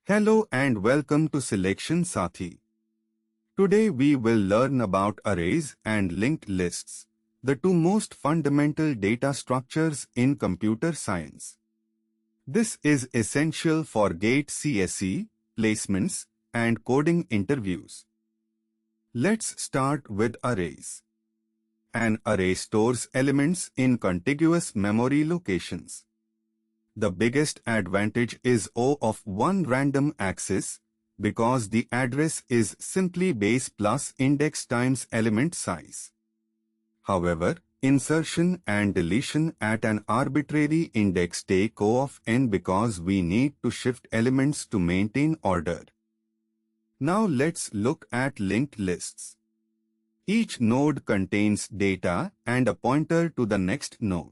Hello and welcome to Selection Sathi. Today we will learn about arrays and linked lists, the two most fundamental data structures in computer science. This is essential for GATE CSE, placements, and coding interviews. Let's start with arrays. An array stores elements in contiguous memory locations. The biggest advantage is O of one random access, because the address is simply base plus index times element size. However, insertion and deletion at an arbitrary index take O of n because we need to shift elements to maintain order. Now let's look at linked lists. Each node contains data and a pointer to the next node.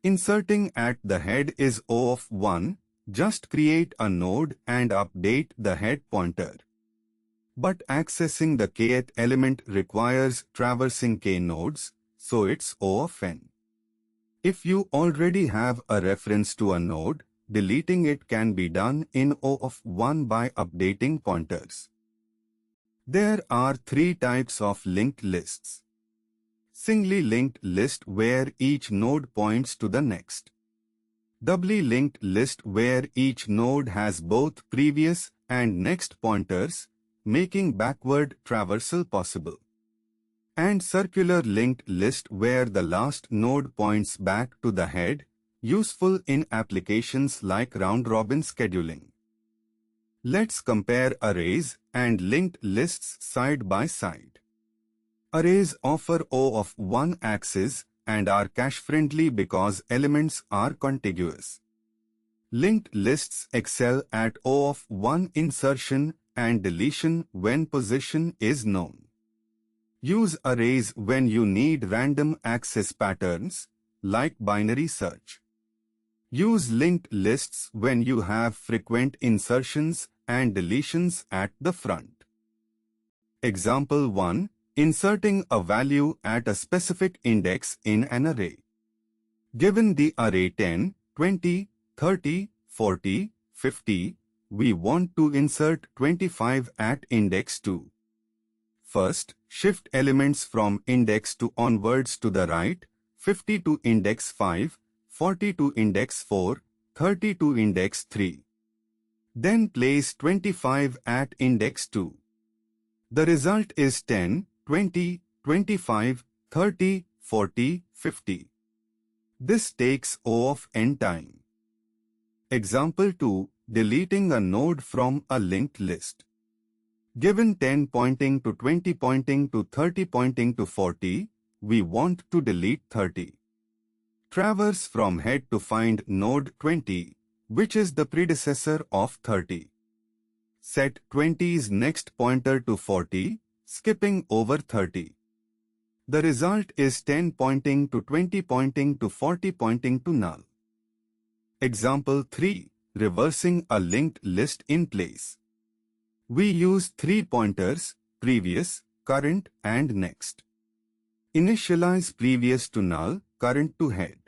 Inserting at the head is O of 1, just create a node and update the head pointer. But accessing the kth element requires traversing k nodes, so it's O of n. If you already have a reference to a node, deleting it can be done in O of 1 by updating pointers. There are three types of linked lists. Singly linked list where each node points to the next. Doubly linked list where each node has both previous and next pointers, making backward traversal possible. And circular linked list where the last node points back to the head, useful in applications like round-robin scheduling. Let's compare arrays and linked lists side by side. Arrays offer O of one axis and are cache-friendly because elements are contiguous. Linked lists excel at O of one insertion and deletion when position is known. Use arrays when you need random access patterns, like binary search. Use linked lists when you have frequent insertions and deletions at the front. Example 1. Inserting a value at a specific index in an array. Given the array 10, 20, 30, 40, 50, we want to insert 25 at index 2. First, shift elements from index 2 onwards to the right, 50 to index 5, 40 to index 4, 30 to index 3. Then place 25 at index 2. The result is 10, 20, 25, 30, 40, 50. This takes O of n time. Example 2. Deleting a node from a linked list. Given 10 pointing to 20 pointing to 30 pointing to 40, we want to delete 30. Traverse from head to find node 20, which is the predecessor of 30. Set 20's next pointer to 40, skipping over 30. The result is 10 pointing to 20 pointing to 40 pointing to null. Example 3. Reversing a linked list in place. We use three pointers, previous, current and next. Initialize previous to null, current to head.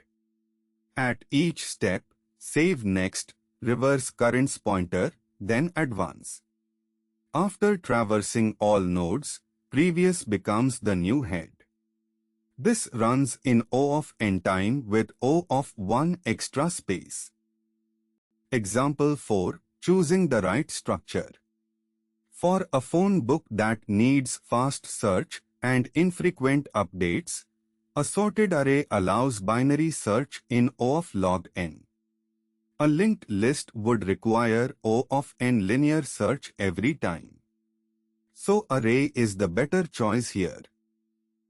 At each step, save next, reverse current's pointer, then advance. After traversing all nodes, previous becomes the new head. This runs in O of n time with O of 1 extra space. Example 4. Choosing the right structure. For a phone book that needs fast search and infrequent updates, a sorted array allows binary search in O of log n. A linked list would require O of n linear search every time. So array is the better choice here.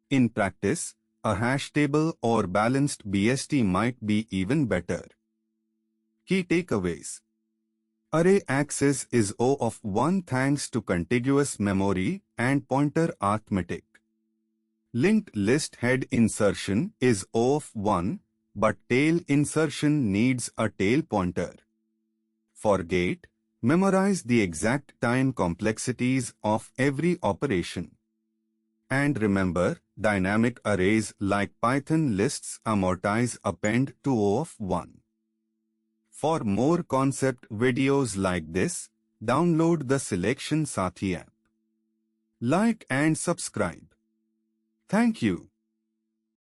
In practice, a hash table or balanced BST might be even better. Key takeaways. Array access is O of 1 thanks to contiguous memory and pointer arithmetic. Linked list head insertion is O of 1, but tail insertion needs a tail pointer. For gate, memorize the exact time complexities of every operation. And remember, dynamic arrays like Python lists amortize append to O of 1. For more concept videos like this, download the Selection Sathi app. Like and subscribe. Thank you.